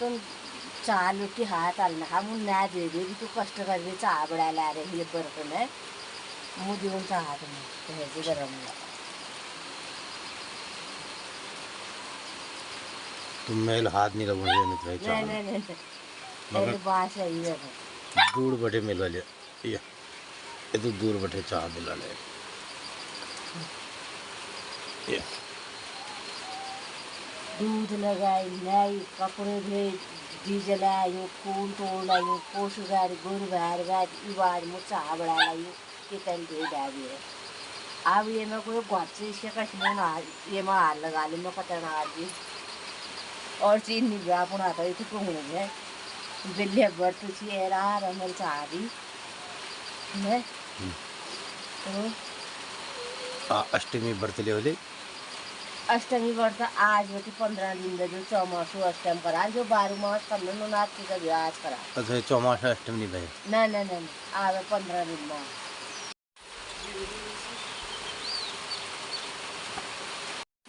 तुम चाह की हाथ आलना खा मुझे ना दे दे तू कष्ट कर दे चाह बड़ा ला रही है बर्तन है मुझे उन चाह तुम्हें कहे गरम तुम मेल हाथ नहीं लगो मित्र है चावल नहीं नहीं मगर बात सही है दूर बैठे मिल वाले ये तो दूर बैठे चाह मिला ले दूध लगाई लाई कपड़े भेज डीजल आयो फूल तोड़ आयो पोष गाड़ गुड़ बार गाड़ इवाज में चाह बड़ा लायो के कल दे डाली है अब ये मैं कोई घट से इसके कश्मीर ना ये मैं हाल लगा लूँ मैं पता ना आज और चीज नहीं गया पुना तो इतने को होने जाए बिल्ली बर्त सी एरा रमल चाहती है तो अष्टमी व्रत ले वाले अष्टमी व्रत आज बटी 15 दिन जो चौमासु अष्टम करा जो 12 मास करने नो नाथ की कभी आज करा अच्छा चौमासा अष्टमी नहीं भाई नहीं आज 15 दिन में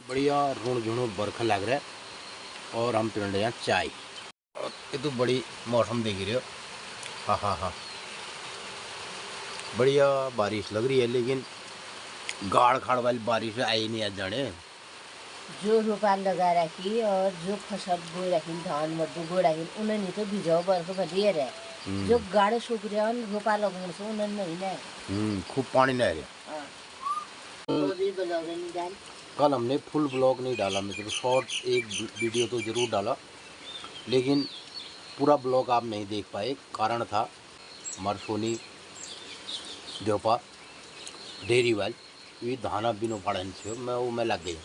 बढ़िया ऋण झुणु बरखा लग रहा है और हम पी रहे हैं चाय ये तो बड़ी मौसम देख रहे हो हाँ बढ़िया बारिश लग रही है लेकिन गाड़ खाड़ वाली बारिश आई नहीं आज जाने जो रोपा लगा रखी और जो फसल बो रखी धान मड्डू बो रखी उन्हें नहीं तो भिजाओ बरख बढ़िया रहे जो गाड़े सूख रहे हैं रोपा लगने से उन्हें नहीं ना खूब पानी नहीं आ रहा तो भी ब्लॉग नहीं डाल कल हमने फुल ब्लॉग नहीं डाला मतलब शॉर्ट एक वीडियो तो ज़रूर डाला लेकिन पूरा ब्लॉग आप नहीं देख पाए कारण था हमारे सोनी देवपा डेरी वाल ये धाना बिनो पड़न से मैं लग गई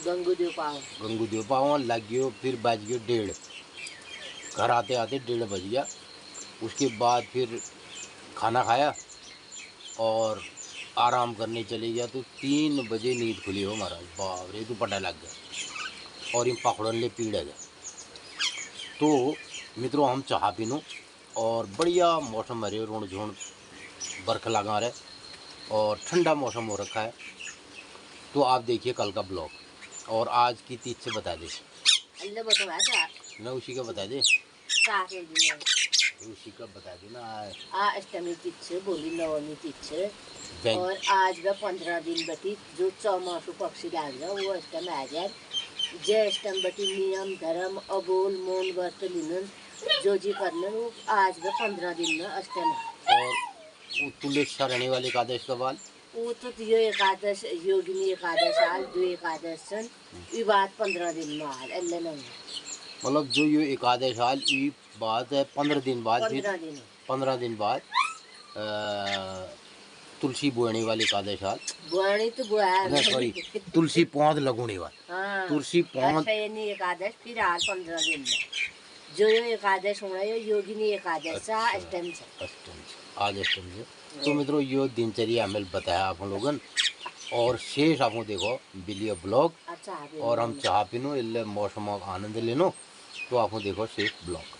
गंगू देवपा लग गयो फिर बज गयो 1:30 घर आते आते 1:30 बज गया उसके बाद फिर खाना खाया और आराम करने चले गया तो 3 बजे नींद खुली हो महाराज बाप रे तो पटा लग गया और इन पकड़न ले पीड़ गया तो मित्रों हम चाह पीनो और बढ़िया मौसम हरे रोड झोड़ बर्फ लगा रहे और ठंडा मौसम हो रखा है तो आप देखिए कल का ब्लॉग और आज की तीज से बता दे ना उसी का बता दे उसी का बता देना अष्टमी तिथि बोली नवमी तिथि और आज का 15 दिन बटी जो चौमासु पक्षी डाल रहा वो अष्टम आ जाए जय अष्टम बटी नियम धर्म अबोल मौन व्रत लिनन जो जी करने वो आज का 15 दिन में अष्टम है और तुलेक्षा रहने वाले एकादश का बाल वो तो यो एकादश योगिनी एकादश आल 2 एकादश ये बात 15 दिन में आल अल्लाह नहीं मतलब जो ये एकादश हाल ये बात है 15 दिन बाद 15 दिन बाद तुलसी बोने वाली एकादश हाल बोनी तो बोया सॉरी तुलसी पौध लगोने वाली तुलसी पौध एकादश फिर हाल 15 दिन में जो ये एकादश होना है योगिनी एकादश अष्टम आज अष्टम से तो मित्रों ये दिनचर्या हमें बताया आप लोगन और शेष आप देखो बिलिया ब्लॉग और हम चाह पीनो इल्ले मौसम का आनंद लेनो तो आप देखो शेष ब्लॉग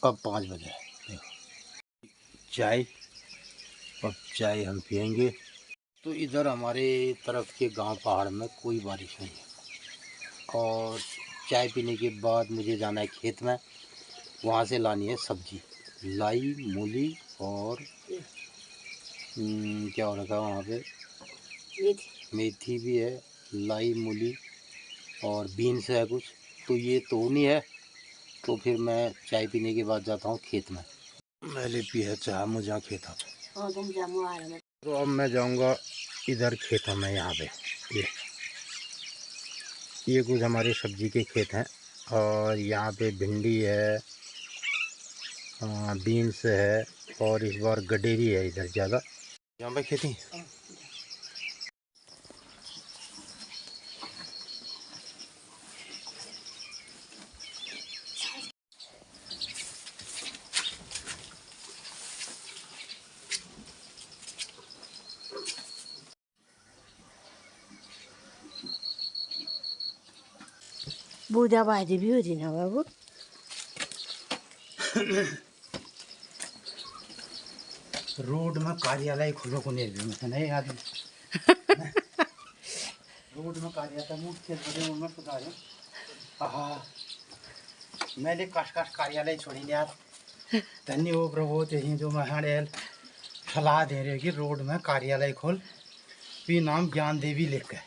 अब 5 बजे देखो चाय, अब चाय हम पियेंगे। तो इधर हमारे तरफ के गांव पहाड़ में कोई बारिश नहीं है और चाय पीने के बाद मुझे जाना है खेत में, वहाँ से लानी है सब्जी, लाई, मूली और क्या हो रखा है वहाँ पे, मेथी भी है, लाई, मूली और बीन्स है कुछ। तो ये तोड़नी है, तो फिर मैं चाय पीने के बाद जाता हूँ खेत में। मैंने पी है चाय, मुझे खेता पे। तो अब मैं जाऊँगा इधर खेतों में, यहाँ पे ये कुछ हमारे सब्जी के खेत हैं और यहाँ पे भिंडी है, बीन्स है और इस बार गडेरी है इधर ज़्यादा, यहाँ पे खेती। बूढ़ा बाजी भी हो ना बाबू। रोड में कार्यालय खुलो को नहीं आदमी रोड में कार्यालय में मैंने काश कार्यालय छोड़ी नहीं यार। धन्य हो प्रभु तेही जो महाड़े सलाह दे रहे कि रोड में कार्यालय खोल, भी नाम ज्ञान देवी लिख के।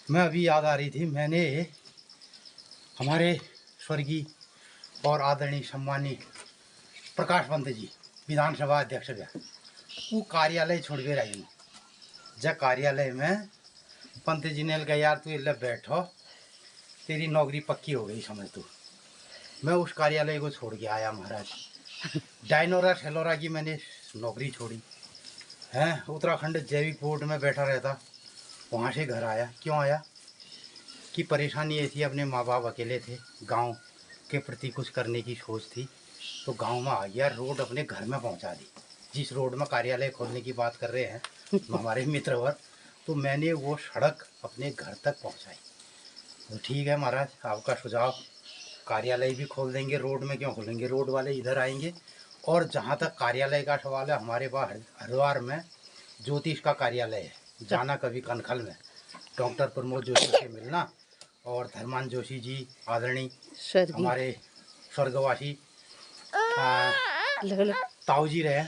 मैं अभी याद आ रही थी, मैंने हमारे स्वर्गीय और आदरणीय सम्मानीय प्रकाश पंत जी विधानसभा अध्यक्ष गया, वो कार्यालय छोड़ के रही। जब कार्यालय में पंत जी ने कहा यार तू इधर बैठो, तेरी नौकरी पक्की हो गई समझ तू। मैं उस कार्यालय को छोड़ के आया महाराज। डायनोरा ठेलोरा की मैंने नौकरी छोड़ी है, उत्तराखंड जैविक बोर्ड में बैठा रहता, वहाँ से घर आया। क्यों आया कि परेशानी ये थी, अपने माँ बाप अकेले थे, गांव के प्रति कुछ करने की सोच थी, तो गांव में आ गया। रोड अपने घर में पहुंचा दी, जिस रोड में कार्यालय खोलने की बात कर रहे हैं हमारे मित्रवर, तो मैंने वो सड़क अपने घर तक पहुंचाई। तो ठीक है महाराज, आपका सुझाव, कार्यालय भी खोल देंगे, रोड में क्यों खोलेंगे, रोड वाले इधर आएंगे। और जहाँ तक कार्यालय का सवाल है, हमारे पास हरिद्वार में ज्योतिष का कार्यालय है, जाना कभी कनखल में, डॉक्टर प्रमोद जोशी से मिलना। और धर्मान जोशी जी आदरणीय हमारे स्वर्गवासी ताऊ जी रहे,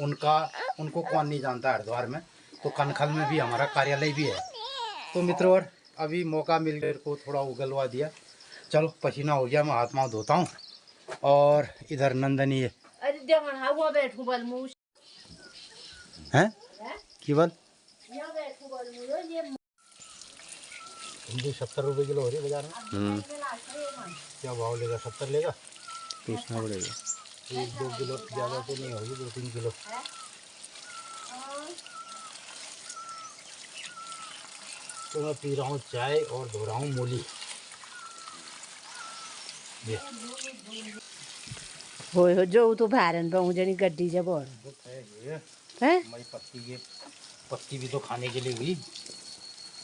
उनको कौन नहीं जानता हरिद्वार में। तो कनखल में भी हमारा कार्यालय भी है। तो मित्रों अभी मौका मिल गया को थोड़ा उगलवा दिया, चलो पसीना हो गया, मैं हाथ पाँव धोता हूँ। और इधर नंदनी है केवल भिंडी 70 रुपये किलो हो रही है बाजार में। क्या भाव लेगा, 70 लेगा, पूछना पड़ेगा। 1-2 किलो ज़्यादा तो नहीं होगी, 2-3 किलो। तो मैं पी रहा हूँ चाय और धो रहा हूँ मूली। हो जो तो भारन पाऊँ जनी गड्डी जब और है पत्ती भी तो खाने के लिए हुई।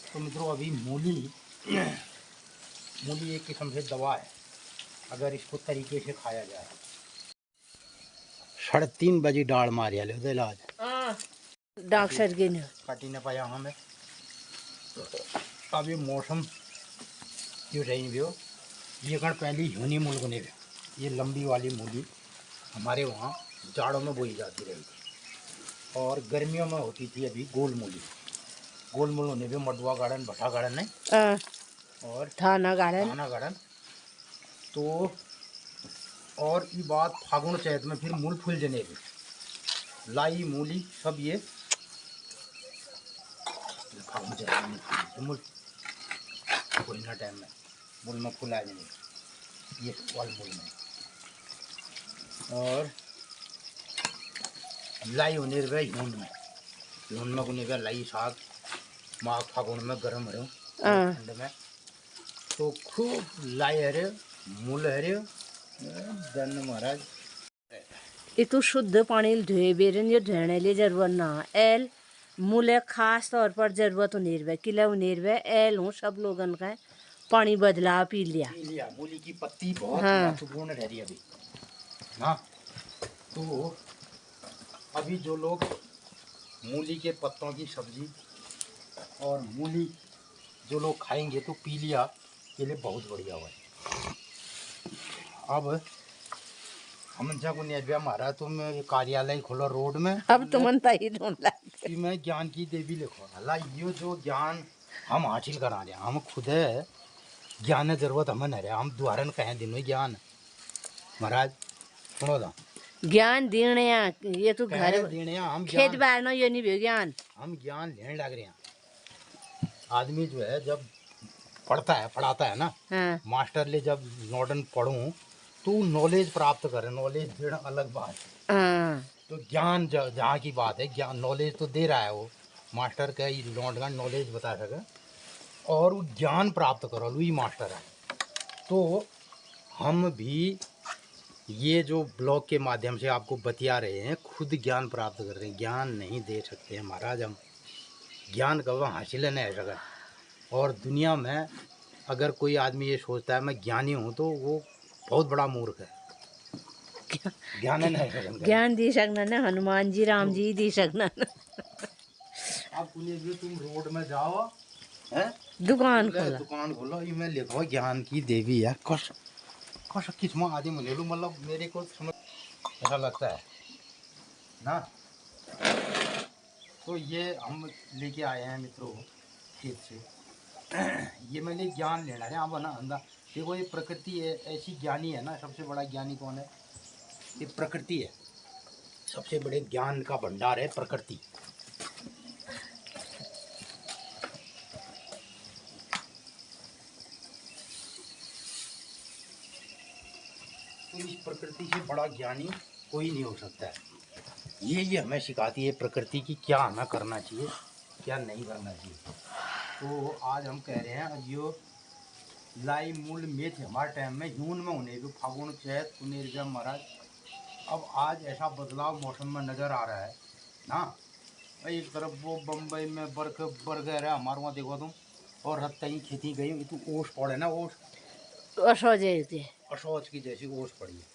तो मित्रों अभी मूली एक किस्म से दवा है, अगर इसको तरीके से खाया जाए। 3:30 बजे डाल मारिया ले इलाज डॉक्टर के काटी न पाया हमें। अभी मौसम जो रही भी हो, ये कण पहली यूनी मूल को नहीं, ये लंबी वाली मूली हमारे वहाँ जाड़ों में बोई जाती रही थी और गर्मियों में होती थी अभी गोल मूली होने भी, मडुआ गार्डन, भट्टा गार्डन है और थाना गार्डन। तो और ये बात फागुन चैत में फिर मूल फूल जनेबी, लाई, मूली सब ये फागुन चैत में मूल फूलना टाइम में मूल में फूल आ जाने, ये वाल मूल में। और लाई होने रहे झुंड में होने का लाई साग माघ फागुन में गर्म रहे ठंड में, तो खूब लाई हरे मूल हरे जन महाराज। इतु शुद्ध पानी धोए बेरन ये धोने लिए जरूरत ना एल मूले खास तौर पर जरूरत नहीं, किला नहीं एल हूँ सब लोगन का पानी बदला पी लिया। मूली की पत्ती बहुत महत्वपूर्ण रह रही है अभी। ना। तो अभी जो लोग मूली के पत्तों की सब्जी और मूली जो लोग खाएंगे तो पीलिया के लिए बहुत बढ़िया हुआ है। अब हम जब उन्हें हमारा तुम कार्यालय खोलो रोड में, अब तो मनता ही ढूंढ ला कि मैं ज्ञान की देवी लिखो। अल्लाह ये जो ज्ञान हम हासिल करा रहे हैं, हम खुद है ज्ञान जरूरत हमें नहीं रहे, हम द्वारन कहें दिन में ज्ञान महाराज सुनो था ज्ञान देने ये तो घर देने हम खेत ज्ञान बारना ये नहीं भी ज्ञान हम ज्ञान लेने लग रहे हैं। आदमी जो है जब पढ़ता है पढ़ाता है ना, हाँ मास्टर ले जब नॉर्डन पढ़ूं तो नॉलेज प्राप्त करे, नॉलेज देना अलग बात है। हाँ तो ज्ञान जहाँ की बात है, ज्ञान नॉलेज तो दे रहा है वो मास्टर का नॉर्डन नॉलेज बता सके और वो ज्ञान प्राप्त करो वही मास्टर है। तो हम भी ये जो ब्लॉग के माध्यम से आपको बतिया रहे हैं, खुद ज्ञान प्राप्त कर रहे हैं, ज्ञान नहीं दे सकते हैं महाराज हम। ज्ञान कब हासिल नहीं हो सका। और दुनिया में अगर कोई आदमी ये सोचता है मैं ज्ञानी हूँ तो वो बहुत बड़ा मूर्ख है। ज्ञान नहीं सकता। ज्ञान दी सकना ना हनुमान जी राम जी दी सकना ना। आप भी तुम रोड में जाओ हैं दुकान दुकान खोलो ये मैं लिखो ज्ञान की देवी है कश कश किस्म आदमी ले लो, मतलब मेरे को समझ ऐसा लगता है ना। तो ये हम लेके आए हैं मित्रों खेत से। ये मैंने ज्ञान लेना है अब ना अंदा। देखो ये प्रकृति है, ऐसी ज्ञानी है ना। सबसे बड़ा ज्ञानी कौन है? ये प्रकृति है। सबसे बड़े ज्ञान का भंडार है प्रकृति। तो इस प्रकृति से बड़ा ज्ञानी कोई नहीं हो सकता है। ये हमें सिखाती है प्रकृति की क्या हमें करना चाहिए क्या नहीं करना चाहिए। तो आज हम कह रहे हैं यो लाई मूल मेथ हमारे टाइम में जून में होने भी फागुन चैत पुनेर महाराज। अब आज ऐसा बदलाव मौसम में नज़र आ रहा है ना। एक तरफ वो बम्बई में बर्फ बरग रहा है हमारे वहाँ देखो तुम, और रत कहीं खेती गई तो ओस पड़े ना, ओस अशौच की जैसी ओस पड़ी है।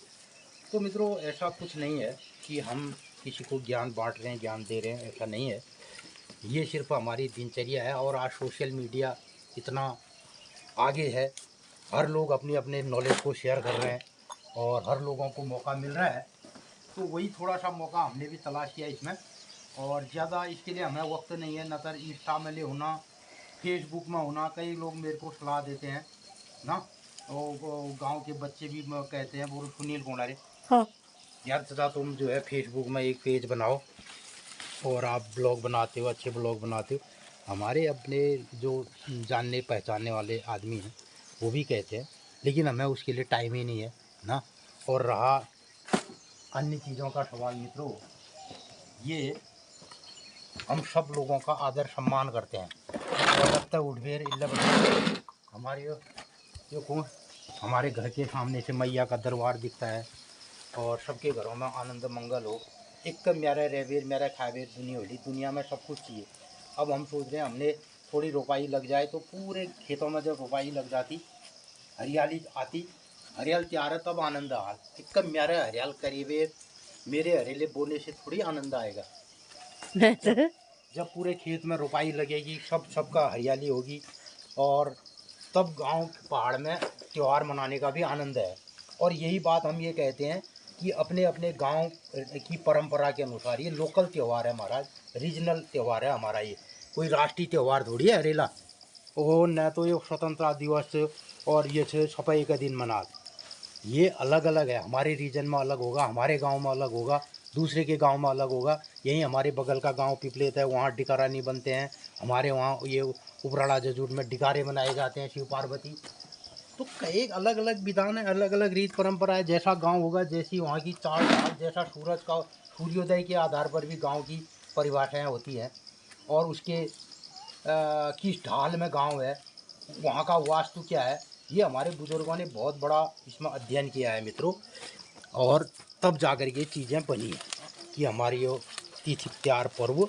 तो मित्रों ऐसा कुछ नहीं है कि हम किसी को ज्ञान बांट रहे हैं ज्ञान दे रहे हैं, ऐसा नहीं है। ये सिर्फ हमारी दिनचर्या है। और आज सोशल मीडिया इतना आगे है, हर लोग अपनी अपने नॉलेज को शेयर कर रहे हैं और हर लोगों को मौका मिल रहा है। तो वही थोड़ा सा मौका हमने भी तलाश किया इसमें। और ज़्यादा इसके लिए हमें वक्त नहीं है, न तो इंस्टा में ले होना, फेसबुक में होना। कई लोग मेरे को सलाह देते हैं ना, और गांव के बच्चे भी कहते हैं वो सुनील कोणारे हाँ यार सदा तुम जो है फेसबुक में एक पेज बनाओ और आप ब्लॉग बनाते हो, अच्छे ब्लॉग बनाते हो। हमारे अपने जो जानने पहचानने वाले आदमी हैं वो भी कहते हैं, लेकिन हमें उसके लिए टाइम ही नहीं है ना। और रहा अन्य चीज़ों का सवाल मित्रों, ये हम सब लोगों का आदर सम्मान करते हैं। और रखता उठबेर हमारे जो कौन हमारे घर के सामने से मैया का दरबार दिखता है और सबके घरों में आनंद मंगल हो। एक मेरा रेवेर मेरा खावेर दुनिया होली, दुनिया में सब कुछ चाहिए। अब हम सोच रहे हैं हमने थोड़ी रोपाई लग जाए तो पूरे खेतों में जब रोपाई लग जाती, हरियाली आती, हरियाल तैयार है तब आनंद आ। एक मेरा हरियाल करीबे मेरे हरेले बोने से थोड़ी आनंद आएगा। जब पूरे खेत में रोपाई लगेगी, सबका हरियाली होगी, और तब गांव पहाड़ में त्यौहार मनाने का भी आनंद है। और यही बात हम ये कहते हैं कि अपने अपने गांव की परंपरा के अनुसार ये लोकल त्यौहार है महाराज, रीजनल त्यौहार है हमारा। ये कोई राष्ट्रीय त्यौहार थोड़ी है हरेला। ओ न तो ये स्वतंत्रता दिवस और ये सफाई का दिन मना, ये अलग अलग है। हमारे रीजन में अलग होगा, हमारे गांव में अलग होगा, दूसरे के गांव में अलग होगा। यहीं हमारे बगल का गांव पिपलेत है, वहाँ डिकारा नहीं बनते हैं। हमारे वहाँ ये उपराड़ा जजूर में डिकारे बनाए जाते हैं शिव पार्वती। तो कई अलग अलग विधान है, अलग अलग रीत परंपरा है। जैसा गांव होगा, जैसी वहाँ की चाल ढाल, जैसा सूरज का सूर्योदय के आधार पर भी गाँव की परिभाषाएँ होती हैं। और उसके किस ढाल में गाँव है, वहाँ का वास्तु क्या है, ये हमारे बुजुर्गों ने बहुत बड़ा इसमें अध्ययन किया है मित्रों। और तब जाकर के चीज़ें बनी हैं कि हमारी ये तिथि त्योहार पर्व।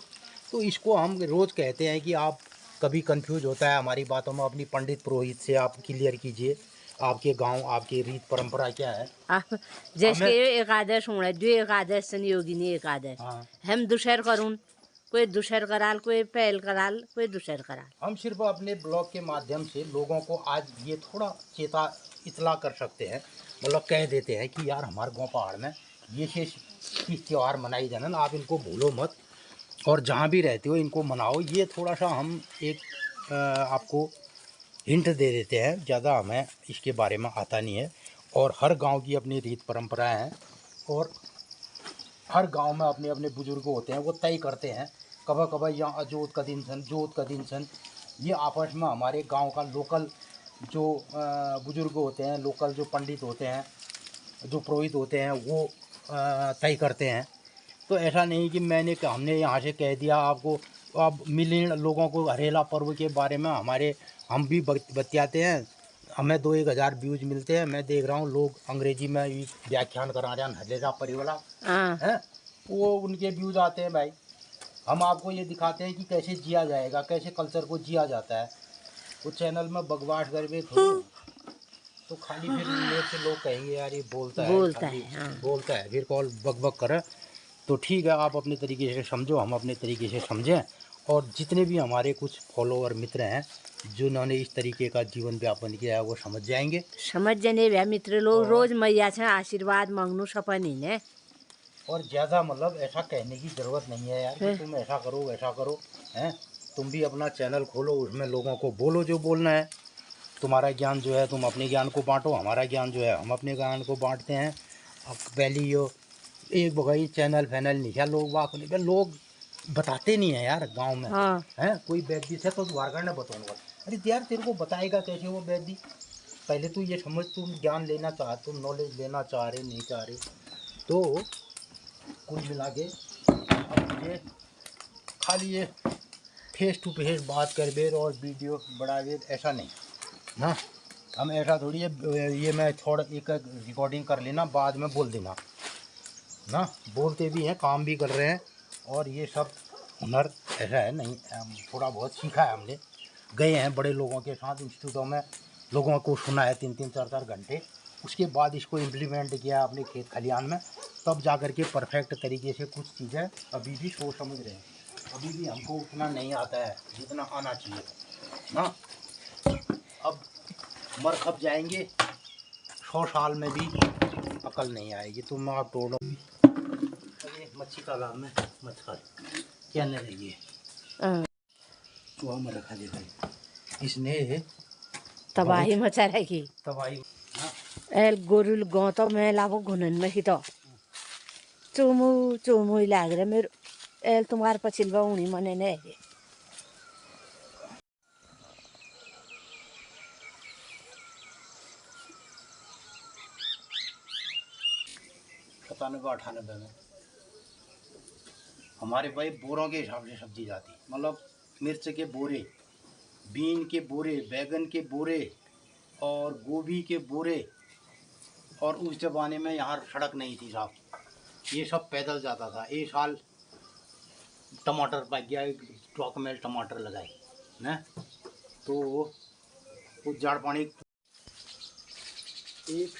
तो इसको हम रोज़ कहते हैं कि आप कभी कंफ्यूज होता है हमारी बातों में, अपनी पंडित पुरोहित से आप क्लियर कीजिए। आपके गांव, आपकी रीत परंपरा क्या है? जैसे एकादश होना जो एकादश संयोगिनी एकादश हाँ। हम दुशहर करूँ, कोई दुशहर कराल, कोई पहल कराल, कोई दुशहर कराल। हम सिर्फ अपने ब्लॉग के माध्यम से लोगों को आज ये थोड़ा इतला कर सकते हैं, मतलब कह देते हैं कि यार हमारे गांव पहाड़ में ये तीज त्यौहार मनाई जाना, आप इनको भूलो मत और जहाँ भी रहते हो इनको मनाओ। ये थोड़ा सा हम एक आपको हिंट दे देते हैं, ज़्यादा हमें इसके बारे में आता नहीं है। और हर गांव की अपनी रीत परंपराएं हैं और हर गांव में अपने अपने बुजुर्ग होते हैं, वो तय करते हैं कब कब यहाँ जोत का दिन सन, जोत का दिन सन। ये आपस में हमारे गांव का लोकल जो बुजुर्ग होते हैं, लोकल जो पंडित होते हैं, जो पुरोहित होते हैं, वो तय करते हैं। तो ऐसा नहीं कि हमने यहाँ से कह दिया आपको। अब मिलियन लोगों को हरेला पर्व के बारे में हम भी बतियाते हैं, हमें 2-1 हज़ार व्यूज मिलते हैं। मैं देख रहा हूँ लोग अंग्रेजी में भी व्याख्यान करा रहे हैं हरेला परिवाला हैं, वो उनके व्यूज आते हैं भाई। हम आपको ये दिखाते हैं कि कैसे जिया जाएगा, कैसे कल्चर को जिया जाता है। वो चैनल में बकवास करके थोड़ी, तो खाली फिर मेरे से लोग कहेंगे यार ये बोलता है फिर कॉल बक करे। तो ठीक है, आप अपने तरीके से समझो, हम अपने तरीके से समझें। और जितने भी हमारे कुछ फॉलोअर मित्र हैं जिन्होंने इस तरीके का जीवन व्यापन किया है वो समझ जाएंगे। समझ जाने भैया मित्र लोग रोज मैया से आशीर्वाद मांगनू सपन ही ने। और ज़्यादा मतलब ऐसा कहने की ज़रूरत नहीं है यार कि तुम ऐसा करो वैसा करो हैं। तुम भी अपना चैनल खोलो, उसमें लोगों को बोलो जो बोलना है। तुम्हारा ज्ञान जो है तुम अपने ज्ञान को बांटो, हमारा ज्ञान जो है हम अपने ज्ञान को बांटते हैं। अब पहले यो एक बगाई चैनल फैनल नहीं है, लोग बताते नहीं है यार गांव में। हैं कोई वैद्य से तो द्वारका ने बताऊंगा, अरे यार तेरे को बताएगा कैसे वो वैद्य? पहले तू ये समझ, तुम ज्ञान लेना चाह, तुम नॉलेज लेना चाह रहे नहीं चाह रहे। तो कुल मिला के अब ये खाली ये फेस टू फेस बात कर बेर और वीडियो बड़ा बेर ऐसा नहीं ना। हम ऐसा थोड़ी है ये मैं थोड़ा एक रिकॉर्डिंग कर लेना बाद में बोल देना ना। बोलते भी हैं, काम भी कर रहे हैं। और ये सब हुनर ऐसा है नहीं, थोड़ा बहुत सीखा है हमने। गए हैं बड़े लोगों के साथ इंस्टीट्यूटों में, लोगों को सुना है 3-3 4-4 घंटे, उसके बाद इसको इम्प्लीमेंट किया अपने खेत खलिहान में, तब जा कर के परफेक्ट तरीके से कुछ चीज़ें अभी भी सोच समझ रहे हैं। अभी भी हमको उतना नहीं आता है जितना आना चाहिए ना। अब मर खप जाएंगे, 100 साल में भी अकल नहीं आएगी। तुम आप तोड़ो मच्छी तालाब में मच्छर क्या नहीं रही है वो हम रखा दे भाई, इसने तबाही मचा रही तबाही। एल गोरुल गाँव तो मैं लाभो घुनन में ही तो चोमू चोमू ही लाग रहा मेरे एल तुम्हारे पछिलवा उनी मने ने सतानवे 98 में हमारे भाई बोरों के हिसाब से सब्जी जाती, मतलब मिर्च के बोरे, बीन के बोरे, बैगन के बोरे और गोभी के बोरे। और उस ज़माने में यहाँ सड़क नहीं थी साहब, ये सब पैदल जाता था। एक साल टमाटर पक गया, ट्रक में टमाटर लगाए ना, तो वो जाड़ पानी एक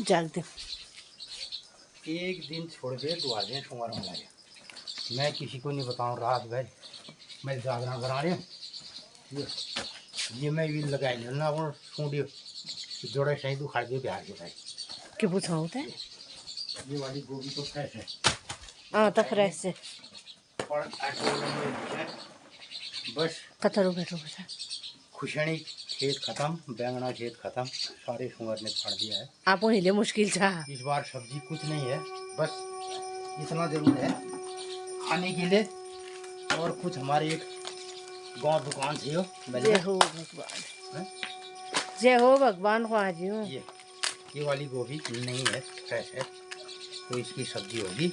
जाग दे एक दिन छोड़ के दोबारा सोमवार में गया। मैं किसी को नहीं बताऊँ, रात भर मैं जागरण करा रही हूँ। ये मैं भी लगाई लेना और सूंडियो जोड़े सही तो खा के बिहार के भाई क्या पूछा होता है। ये वाली गोभी तो फ्रेश है। हाँ तो फ्रेश है। और बस कतरो बैठो बता खुशनी खेत खत्म, बैंगना खेत खत्म, सारे सुअर ने फाड़ दिया है। आप हिले मुश्किल था इस बार सब्जी कुछ नहीं है, बस इतना जरूर है खाने के लिए। और कुछ हमारे एक गांव दुकान थी जय हो भगवान, जय हो भगवान को आज ये वाली गोभी नहीं है, फ्रेश है, तो इसकी सब्जी होगी।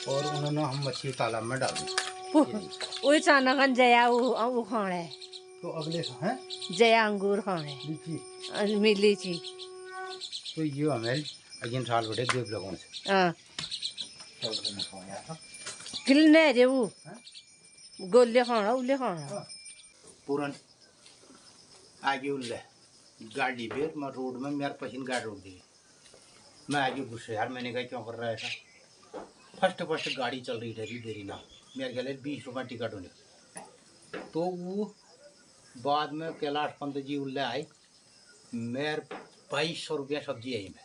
और उन्होंने हम मछली तालाब में डाल दी। वही चानकन जया वो खाना है, तो अगले हैं जया अंगूर खाना है, लीची लीची। तो ये हमें अगले साल बड़े देव लोगों से हाँ किलने रे वो गोले खाना उले खाना पूरन आगे उल्ले गाड़ी पे मैं रोड में मेरे पसीन गाड़ी रोक दी। मैं आगे गुस्से यार मैंने कहा क्यों कर रहा है ऐसा। फर्स्ट गाड़ी चल रही ठहरी देरी ना मेरे गले 20 रुपये टिकट होने। तो वो बाद में कैलाश पंत जी उल्ले आए मेरे 2200 रुपया सब्जी आई मैं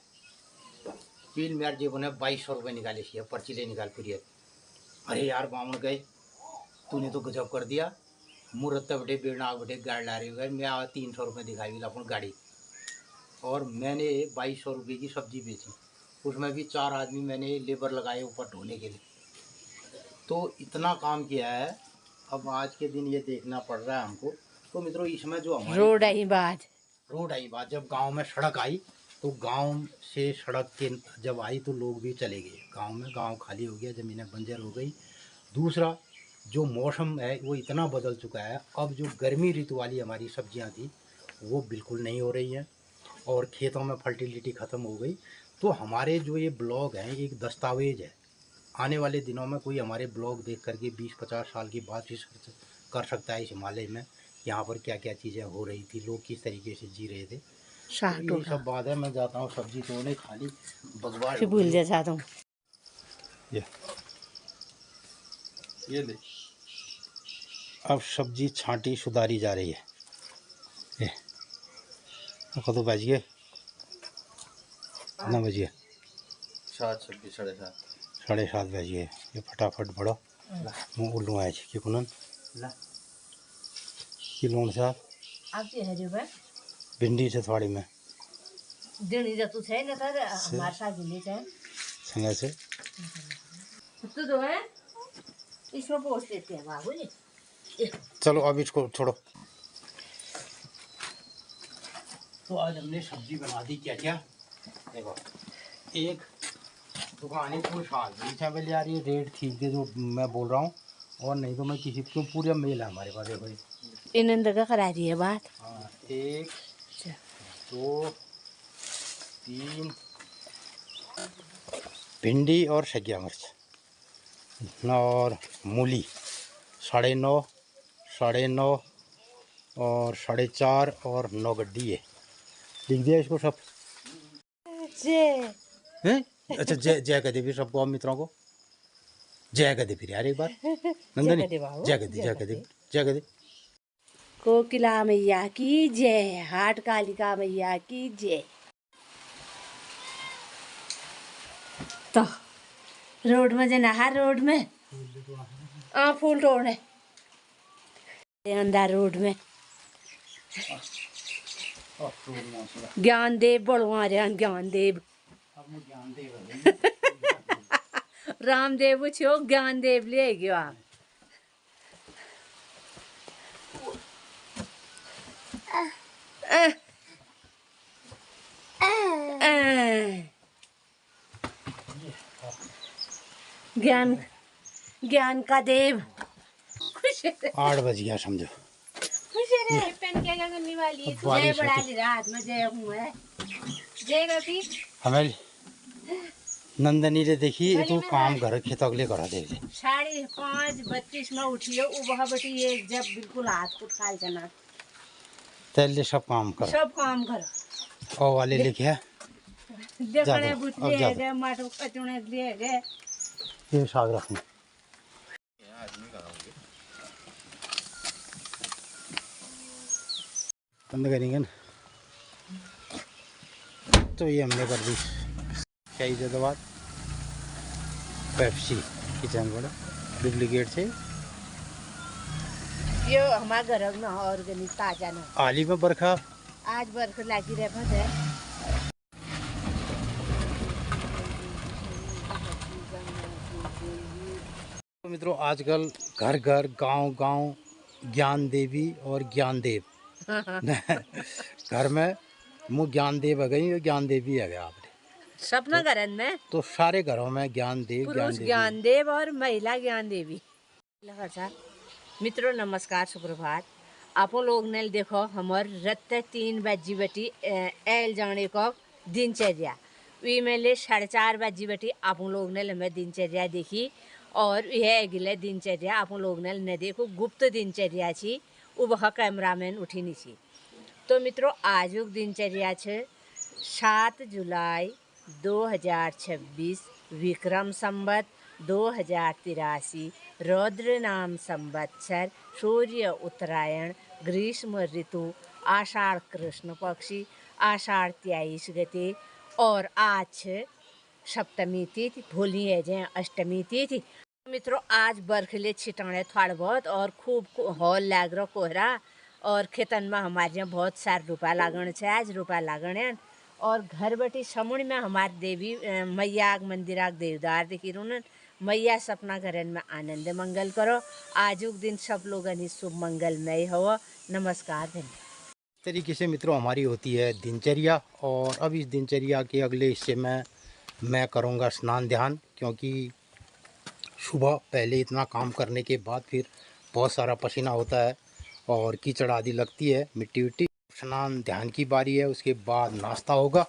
पील मेरे जेब ने 2200 रुपये निकाले सी पर्ची ले निकाल पूरी। अरे यार बामण गए तूने तो गजब कर दिया मुहूर्त बटे बेड़नाग बटे गाड़ी ला रही हो गए मैं 300 रुपये दिखाई अपन गाड़ी और मैंने 2200 रुपये की सब्जी बेची। उसमें भी 4 आदमी मैंने लेबर लगाए ऊपर ढोने के लिए। तो इतना काम किया है। अब आज के दिन ये देखना पड़ रहा है हमको। तो मित्रों इसमें जो हमारी रोड आई बात जब गांव में सड़क आई तो गांव से सड़क के जब आई तो लोग भी चले गए गांव में। गांव खाली हो गया ज़मीनें बंजर हो गई। दूसरा जो मौसम है वो इतना बदल चुका है। अब जो गर्मी ऋतु वाली हमारी सब्जियां थी वो बिल्कुल नहीं हो रही हैं और खेतों में फर्टिलिटी ख़त्म हो गई। तो हमारे जो ये ब्लॉग हैं एक दस्तावेज है। आने वाले दिनों में कोई हमारे ब्लॉग देख करके 20-50 साल की बात ही कर सकता है इस हिमालय में यहाँ पर क्या क्या चीज़ें हो रही थी लोग किस तरीके से जी रहे थे। तो ये सब बात है। मैं जाता हूँ सब्जी तोड़ने खाली बगवाड़ भूल जाता हूँ। ये ले अब सब्जी छांटी सुधारी जा रही है। ये कदों बज गए कितना बज गया 7:26 7:30 बज गए। ये फटाफट बढ़ो मैं उल्लू आए कि कुनन कि लोन साहब आपके हरे बा भिंडी से थोड़ी में देनी जा तू है ना तर हमारे साथ ले जाए संगा से तो दो है इसमें पोस्ट देते हैं बाबू जी। चलो अब इसको छोड़ो। तो आज हमने सब्जी बना दी क्या क्या देखो एक दुकान है पूरी साल चावल यार ये रेट ठीक दे जो मैं बोल रहा हूँ और नहीं तो मैं किसी क्यों पूरा मेल है हमारे पास देखो इन का करा दी है बात। हाँ 1 2 3 भिंडी और शिमला मिर्च और मूली 9.5 9.5 और 4.5 और 9 गड्डी है लिख दिया इसको सब। हैं अच्छा जय कह दे फिर सबको मित्रों को जय कह दे फिर यार एक बार नंदनी जय कह दे कोकिला मैया की जय हाट कालिका मैया की जय। तो रोड में जना हर रोड में फूल तोड़ने अंदर रोड में ज्ञानदेव बड़वा रहे ज्ञानदेव रामदेव छो ज्ञानदेव ले गयो आप ज्ञान ज्ञान का देव खुश 8 बज गया समझो। खुश रे पेन क्या करने वाली है जय बड़ा ली रात में जय हूँ है जय रफी हमें नंदनी ने देखी तो काम घर खेतों के लिए करा दे 5:32 में उठियो वह बटी ये जब बिल्कुल हाथ को खाल जाना तेरे सब काम करो ओ वाले लिखे देखने बुटले गए माटो कचुने लिए गए ये साग रखना बंद करेंगे ना तो ये हमने कर दी क्या ही ज़्यादा बात पेप्सी किचन बड़ा डुप्लीकेट से ये हमारे घर में ऑर्गेनिक ताजा ना आली में बरखा आज बरखा लगी रहे है। तो मित्रों आजकल घर घर गांव गांव ज्ञान देवी और ज्ञानदेव घर में मुँह ज्ञानदेव आ गई ज्ञान देवी आ गया आपने सपना घर में तो सारे घरों में ज्ञानदेव ज्ञानदेव और महिला ज्ञान देवी। मित्रों नमस्कार सुप्रभात आप लोग ने देखो हमार रत्ते 3 बजी बटी एल जाने को दिनचर्या वी मेले 4:30 बजी बटी आप लोग ने हमें दिनचर्या देखी और यह अगले दिनचर्या आप लोग ने न देखो गुप्त दिनचर्या छी वह कैमरामैन उठी नहीं छी तो मित्रों आजुक दिनचर्या छे 7 जुलाई 2026 विक्रम संवत 2083 रौद्र नाम संवत्सर सूर्य उत्तरायण ग्रीष्म ऋतु आषाढ़ कृष्ण पक्षी आषाढ़ 23 गते और आज सप्तमी तिथि भोली है जे अष्टमी तिथि। मित्रों आज बरखले छिटाने थोड़ा बहुत और खूब हॉल लाग रहा कोहरा और खेतन में हमारे यहाँ बहुत सारे रुपया लागण छे आज रुपया लागण है और घर बैठी समुण में हमारे देवी मैया मंदिर देवदार दिखी रू मैया सपना घरन में आनंद मंगल करो। आजुक दिन सब लोगन शुभ मंगलमय हो। नमस्कार धन्यवाद। इस तरीके से मित्रों हमारी होती है दिनचर्या। और अब इस दिनचर्या के अगले हिस्से में मैं करूँगा स्नान ध्यान, क्योंकि सुबह पहले इतना काम करने के बाद फिर बहुत सारा पसीना होता है और कीचड़ आदि लगती है, मिट्टी विट्टी। स्नान ध्यान की बारी है, उसके बाद नाश्ता होगा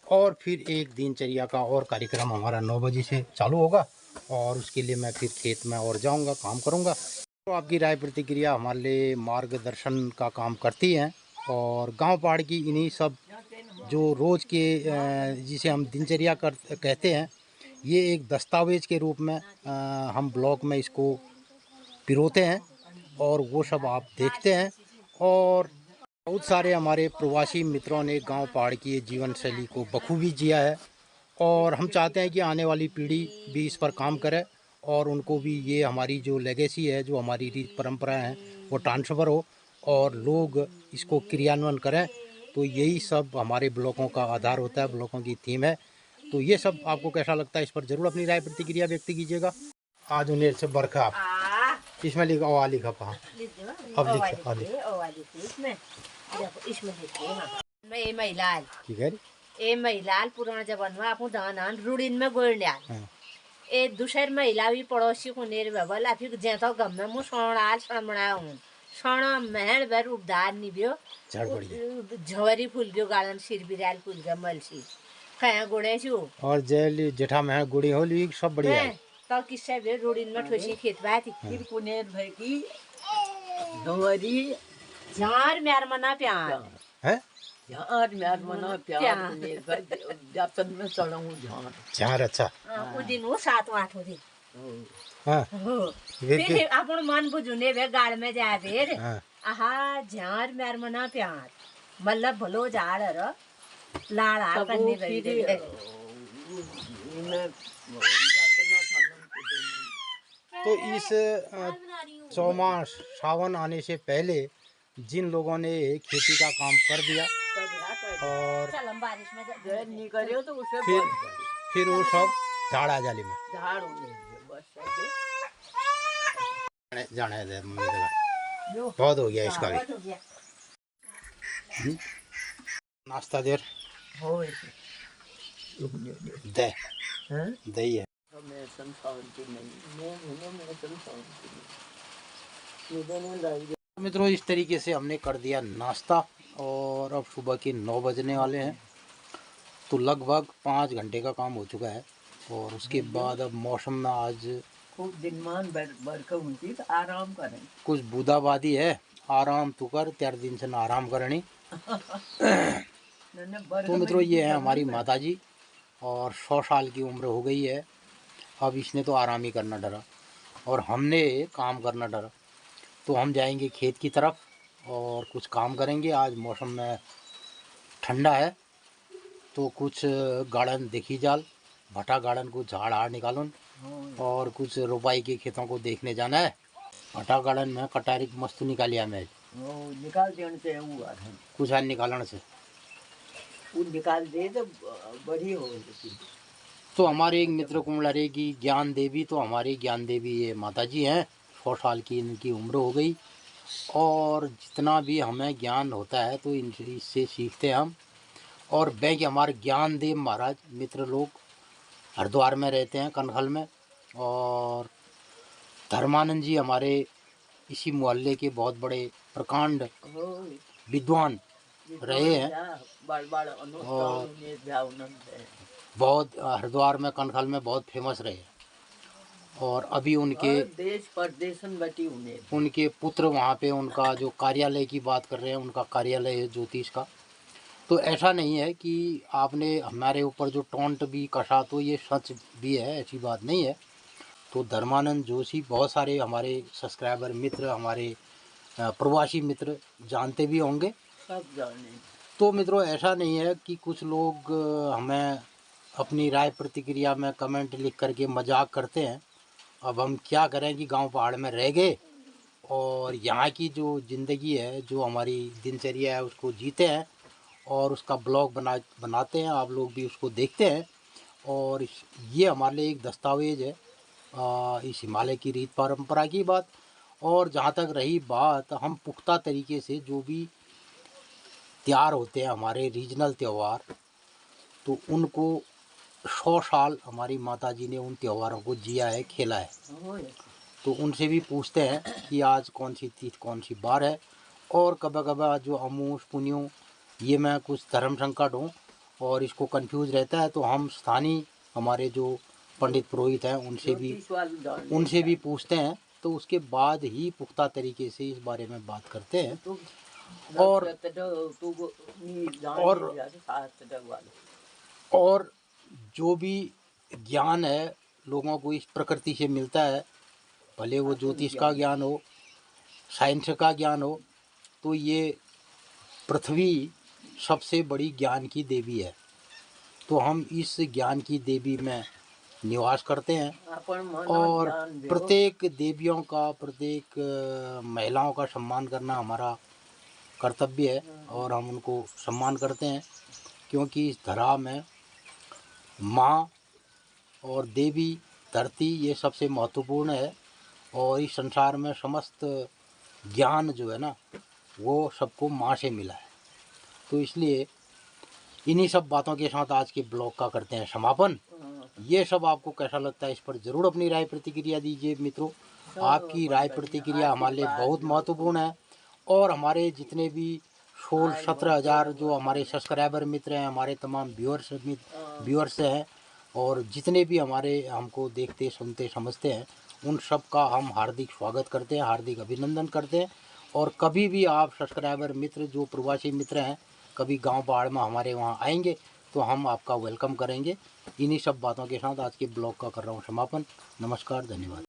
और फिर एक दिनचर्या का और कार्यक्रम हमारा 9 बजे से चालू होगा और उसके लिए मैं फिर खेत में और जाऊंगा, काम करूंगा। तो आपकी राय प्रतिक्रिया हमारे लिए मार्गदर्शन का काम करती हैं और गांव पहाड़ की इन्हीं सब जो रोज़ के जिसे हम दिनचर्या कहते हैं, ये एक दस्तावेज के रूप में हम ब्लॉग में इसको पिरोते हैं और वो सब आप देखते हैं। और बहुत सारे हमारे प्रवासी मित्रों ने गांव पहाड़ की जीवन शैली को बखूबी जिया है और हम चाहते हैं कि आने वाली पीढ़ी भी इस पर काम करे और उनको भी ये हमारी जो लेगेसी है, जो हमारी रीत परंपराएं हैं, वो ट्रांसफ़र हो और लोग इसको क्रियान्वयन करें। तो यही सब हमारे ब्लॉकों का आधार होता है, ब्लॉकों की थीम है। तो ये सब आपको कैसा लगता है, इस पर ज़रूर अपनी राय प्रतिक्रिया व्यक्त कीजिएगा। आज उन्हें से बरखा इसमें लिखा ओ लिखा कहाँ अब लिखा इसमें देखिए मैं ए महिलाल ठीक है ए महिलाल पुराना जमाना में आपको दानान रूढ़िन में गोड़िया ए दूसर महिला भी पड़ोसी को नेर बबल अभी जेतो गम में मु सोणाल समणा हूं सोणा महल भर उपदार निबियो झवरी फूल गयो गालन सिर बिराल फूल गयो मलसी खया गोड़े छु और जेली जेठा में गुड़ी होली सब बढ़िया है। तो किससे भी रूढ़िन में ठोसी खेत बाती फिर पुनेर भाई की झवरी झार म्यार मना प्यार है झार म्यार मना प्यार पुनेर भाई जातन में चढ़ाऊं झार झार अच्छा वो दिन वो 7-8 दिन हां फिर अपन मन बुझुने वे गाड़ में जा बेर आहा झार म्यार मना प्यार मतलब भलो झाड़ र लाड़ा करने लगे तो इस चौमास सावन आने से पहले जिन लोगों ने खेती का काम कर दिया और नहीं करे तो उसे फिर वो सब झाड़ा जाली में झाड़ जाने दे बहुत हो गया इसका भी नाश्ता देर दे दही है मित्रों इस तरीके से हमने कर दिया नाश्ता और अब सुबह के 9 बजने वाले हैं। तो लगभग 5 घंटे का काम हो चुका है और उसके बाद अब मौसम में आज खूब दिनमान बरखा होती तो आराम करें कुछ बूंदाबांदी है, आराम तो कर 4 दिन से ना आराम करनी। तो मित्रों ये है हमारी माताजी और 100 साल की उम्र हो गई है। अब इसने तो आराम ही करना डरा और हमने काम करना डरा। तो हम जाएंगे खेत की तरफ और कुछ काम करेंगे। आज मौसम में ठंडा है तो कुछ गार्डन देखी जाल भटा गार्डन को झाड़ हाड़ निकालो और कुछ रोपाई के खेतों को देखने जाना है। भटा गार्डन में कटारी मस्त निकालिया मैं निकाल देने से हुआ कुछ हाल निकालने से वो निकाल दे तो बड़ी हो। तो हमारे एक मित्र कुमला रे की ज्ञान देवी, तो हमारी ज्ञान देवी ये माताजी हैं। 100 साल की इनकी उम्र हो गई और जितना भी हमें ज्ञान होता है तो इससे सीखते हैं हम। और बैंक हमारे ज्ञान देव महाराज मित्र लोग हरिद्वार में रहते हैं कनखल में और धर्मानंद जी हमारे इसी मोहल्ले के बहुत बड़े प्रकांड विद्वान रहे हैं और बहुत हरिद्वार में कनखल में बहुत फेमस रहे और अभी उनके देश परदेशन बटी उन्हें उनके पुत्र वहाँ पे उनका जो कार्यालय की बात कर रहे हैं, उनका कार्यालय है ज्योतिष का। तो ऐसा नहीं है कि आपने हमारे ऊपर जो टॉन्ट भी कसा, तो ये सच भी है, ऐसी बात नहीं है। तो धर्मानंद जोशी बहुत सारे हमारे सब्सक्राइबर मित्र, हमारे प्रवासी मित्र जानते भी होंगे। सब जाने। तो मित्रों ऐसा नहीं है कि कुछ लोग हमें अपनी राय प्रतिक्रिया में कमेंट लिख करके मजाक करते हैं। अब हम क्या करें कि गांव पहाड़ में रह गए और यहाँ की जो ज़िंदगी है, जो हमारी दिनचर्या है, उसको जीते हैं और उसका ब्लॉग बनाते हैं। आप लोग भी उसको देखते हैं और ये हमारे लिए एक दस्तावेज है इस हिमालय की रीत परंपरा की बात। और जहाँ तक रही बात, हम पुख्ता तरीके से जो भी त्योहार होते हैं हमारे रीजनल त्यौहार, तो उनको 100 साल हमारी माताजी ने उन त्योहारों को जिया है, खेला है। तो उनसे भी पूछते हैं कि आज कौन सी तिथि, कौन सी बार है। और कभी कभी जो अमूस पुण्यों, ये मैं कुछ धर्म संकट हूँ और इसको कंफ्यूज रहता है, तो हम स्थानीय हमारे जो पंडित पुरोहित हैं उनसे भी पूछते हैं। तो उसके बाद ही पुख्ता तरीके से इस बारे में बात करते हैं। और जो भी ज्ञान है लोगों को इस प्रकृति से मिलता है, भले वो ज्योतिष का ज्ञान हो, साइंस का ज्ञान हो, तो ये पृथ्वी सबसे बड़ी ज्ञान की देवी है। तो हम इस ज्ञान की देवी में निवास करते हैं और प्रत्येक देवियों का, प्रत्येक महिलाओं का सम्मान करना हमारा कर्तव्य है और हम उनको सम्मान करते हैं, क्योंकि इस धरा में माँ और देवी, धरती, ये सबसे महत्वपूर्ण है। और इस संसार में समस्त ज्ञान जो है ना, वो सबको माँ से मिला है। तो इसलिए इन्हीं सब बातों के साथ आज के ब्लॉग का करते हैं समापन। ये सब आपको कैसा लगता है, इस पर ज़रूर अपनी राय प्रतिक्रिया दीजिए मित्रों। आपकी राय प्रतिक्रिया हमारे लिए बहुत महत्वपूर्ण है। और हमारे जितने भी 16-17 हज़ार जो हमारे सब्सक्राइबर मित्र हैं, हमारे तमाम व्यूअर्स हैं, और जितने भी हमारे हमको देखते, सुनते, समझते हैं, उन सब का हम हार्दिक स्वागत करते हैं, हार्दिक अभिनंदन करते हैं। और कभी भी आप सब्सक्राइबर मित्र जो प्रवासी मित्र हैं, कभी गांव पहाड़ में हमारे वहां आएंगे तो हम आपका वेलकम करेंगे। इन्हीं सब बातों के साथ आज के ब्लॉग का कर रहा हूं समापन। नमस्कार, धन्यवाद।